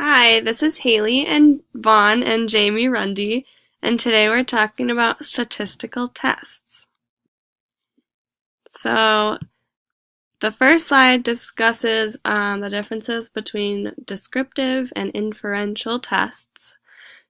Hi, this is Haley and Vaughn and Jamie Rundy, and today we're talking about statistical tests. So, the first slide discusses the differences between descriptive and inferential tests.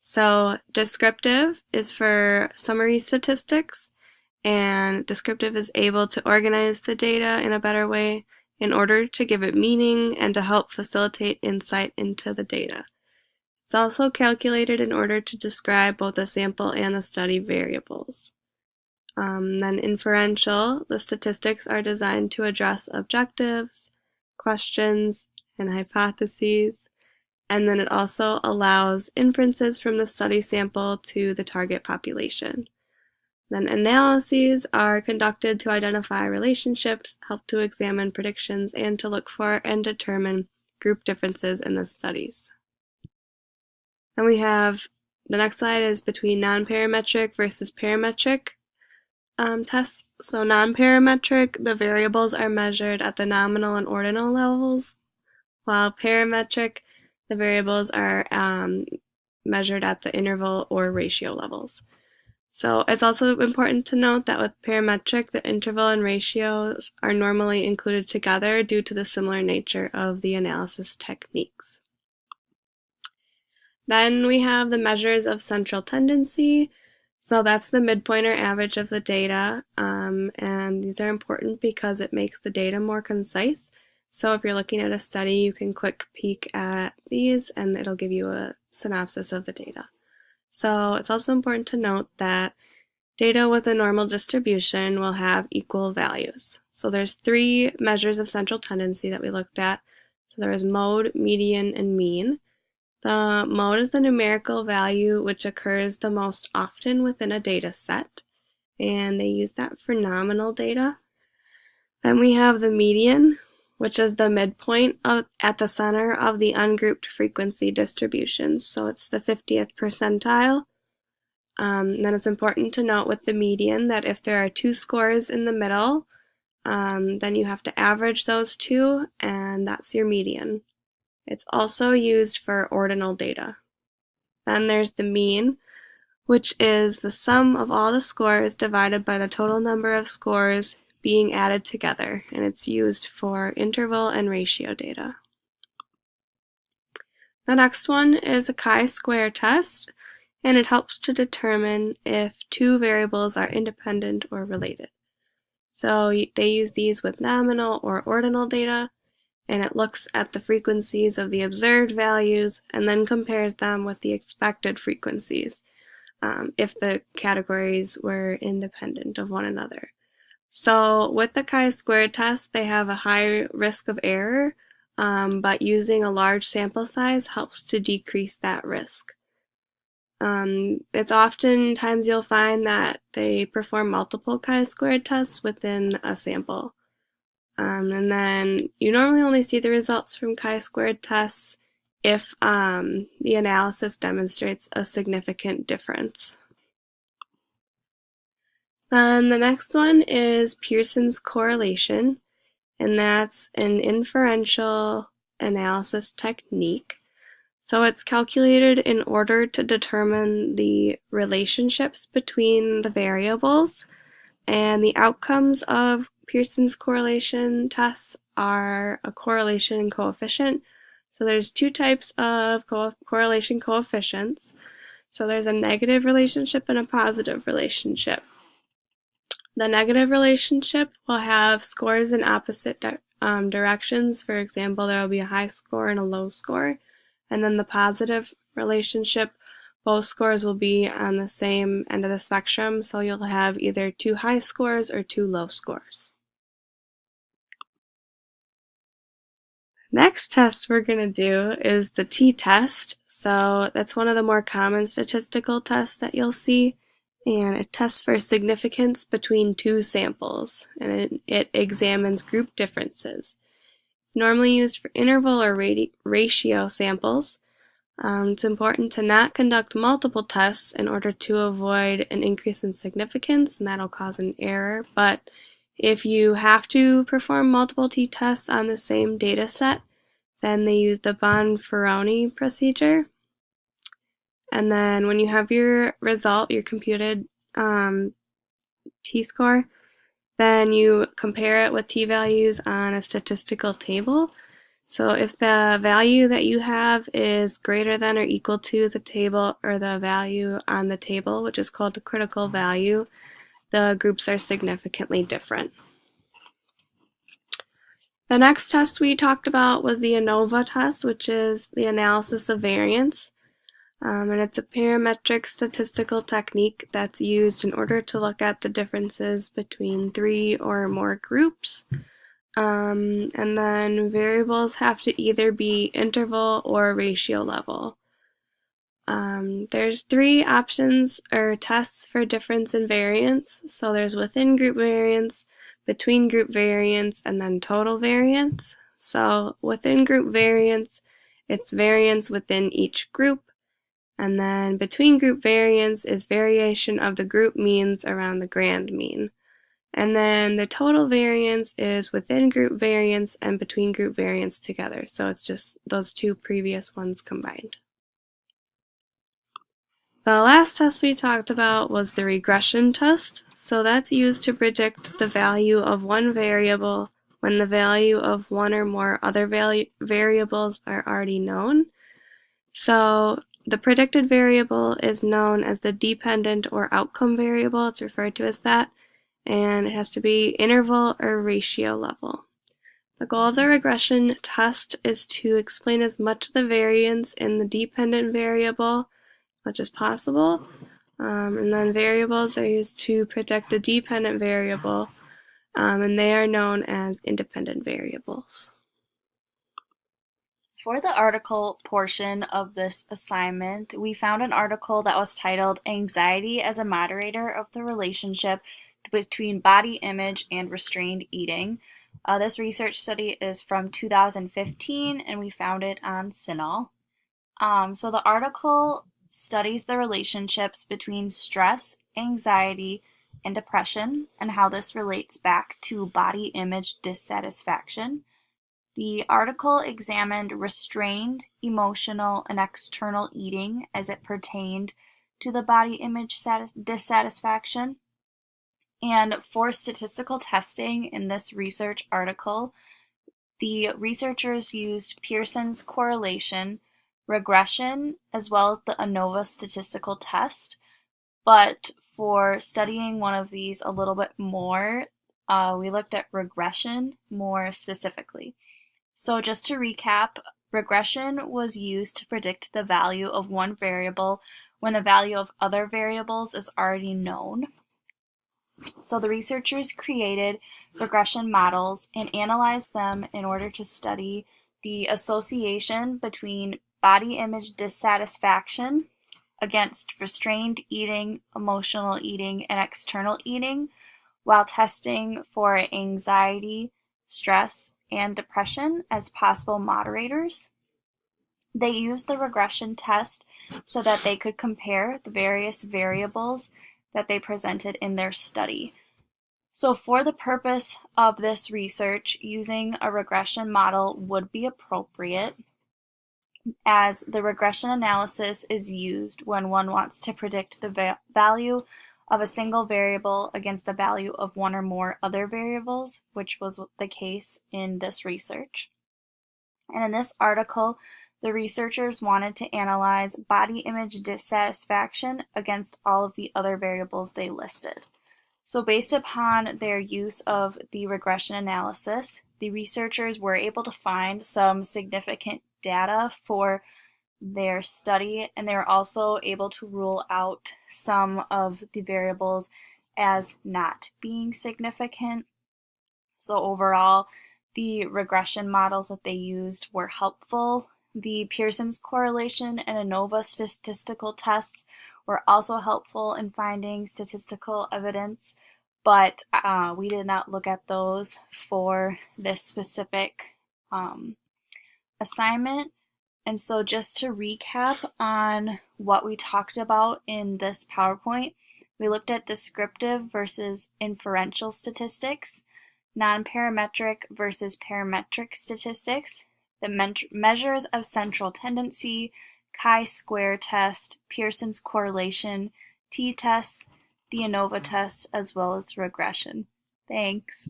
So, descriptive is for summary statistics, and descriptive is able to organize the data in a better way in order to give it meaning and to help facilitate insight into the data. It's also calculated in order to describe both the sample and the study variables. Then inferential, the statistics are designed to address objectives, questions, and hypotheses, and then it also allows inferences from the study sample to the target population. Then analyses are conducted to identify relationships, help to examine predictions, and to look for and determine group differences in the studies. Then we have the next slide is between non-parametric versus parametric tests. So non-parametric, the variables are measured at the nominal and ordinal levels, while parametric, the variables are measured at the interval or ratio levels. So it's also important to note that with parametric, the interval and ratios are normally included together due to the similar nature of the analysis techniques. Then we have the measures of central tendency. So that's the midpoint or average of the data, and these are important because it makes the data more concise. So if you're looking at a study, you can quick peek at these and it'll give you a synopsis of the data. So it's also important to note that data with a normal distribution will have equal values. So there's three measures of central tendency that we looked at. So there is mode, median, and mean. The mode is the numerical value which occurs the most often within a data set, and they use that for nominal data. Then we have the median, which is the midpoint at the center of the ungrouped frequency distribution, so it's the 50th percentile. Then it's important to note with the median that if there are two scores in the middle, then you have to average those two, and that's your median. It's also used for ordinal data. Then there's the mean, which is the sum of all the scores divided by the total number of scores being added together, and it's used for interval and ratio data. The next one is a chi-square test, and it helps to determine if two variables are independent or related. So they use these with nominal or ordinal data, and it looks at the frequencies of the observed values and then compares them with the expected frequencies if the categories were independent of one another. So with the chi-square test, they have a high risk of error, but using a large sample size helps to decrease that risk. It's oftentimes you'll find that they perform multiple chi-square tests within a sample. And then you normally only see the results from chi-squared tests if the analysis demonstrates a significant difference. Then the next one is Pearson's correlation, and that's an inferential analysis technique. So it's calculated in order to determine the relationships between the variables, and the outcomes of Pearson's correlation tests are a correlation coefficient. So there's two types of correlation coefficients. So there's a negative relationship and a positive relationship. The negative relationship will have scores in opposite directions. For example, there will be a high score and a low score. And then the positive relationship, both scores will be on the same end of the spectrum, so you'll have either two high scores or two low scores. Next test we're going to do is the t-test. So that's one of the more common statistical tests that you'll see, and it tests for significance between two samples, and it examines group differences. It's normally used for interval or ratio samples. It's important to not conduct multiple tests in order to avoid an increase in significance, and that'll cause an error. But if you have to perform multiple t-tests on the same data set, Then they use the Bonferroni procedure. And then when you have your result, your computed t-score, then you compare it with t-values on a statistical table. So if the value that you have is greater than or equal to the table or the value on the table, which is called the critical value, the groups are significantly different. The next test we talked about was the ANOVA test, which is the analysis of variance. And it's a parametric statistical technique that's used in order to look at the differences between 3 or more groups. And then variables have to either be interval or ratio level. There's 3 options or tests for difference in variance. So there's within group variance, between group variance, and then total variance. So within group variance, it's variance within each group. And then between group variance is variation of the group means around the grand mean. And then the total variance is within group variance and between group variance together. So it's just those 2 previous ones combined. The last test we talked about was the regression test. So that's used to predict the value of one variable when the value of one or more other variables are already known. So the predicted variable is known as the dependent or outcome variable. It's referred to as that, and it has to be interval or ratio level. The goal of the regression test is to explain as much of the variance in the dependent variable much as possible, and then variables are used to predict the dependent variable, and they are known as independent variables. For the article portion of this assignment, we found an article that was titled Anxiety as a Moderator of the Relationship Between Body Image and Restrained Eating. This research study is from 2015 and we found it on CINAHL. So the article studies the relationships between stress, anxiety, and depression and how this relates back to body image dissatisfaction. The article examined restrained, emotional, and external eating as it pertained to the body image dissatisfaction. And for statistical testing in this research article, the researchers used Pearson's correlation, regression, as well as the ANOVA statistical test. But for studying one of these a little bit more, we looked at regression more specifically. So just to recap, regression was used to predict the value of one variable when the value of other variables is already known. So the researchers created regression models and analyzed them in order to study the association between body image dissatisfaction against restrained eating, emotional eating, and external eating, while testing for anxiety, stress, and depression as possible moderators. They used the regression test so that they could compare the various variables that they presented in their study. So for the purpose of this research, using a regression model would be appropriate, as the regression analysis is used when one wants to predict the value of a single variable against the value of one or more other variables, which was the case in this research. And in this article, the researchers wanted to analyze body image dissatisfaction against all of the other variables they listed. So based upon their use of the regression analysis, the researchers were able to find some significant data for their study, and they were also able to rule out some of the variables as not being significant. So overall, the regression models that they used were helpful. The Pearson's correlation and ANOVA statistical tests were also helpful in finding statistical evidence, but we did not look at those for this specific assignment. And so just to recap on what we talked about in this PowerPoint, we looked at descriptive versus inferential statistics, non-parametric versus parametric statistics. the measures of central tendency, chi-square test, Pearson's correlation, t-tests, the ANOVA test, as well as regression. Thanks.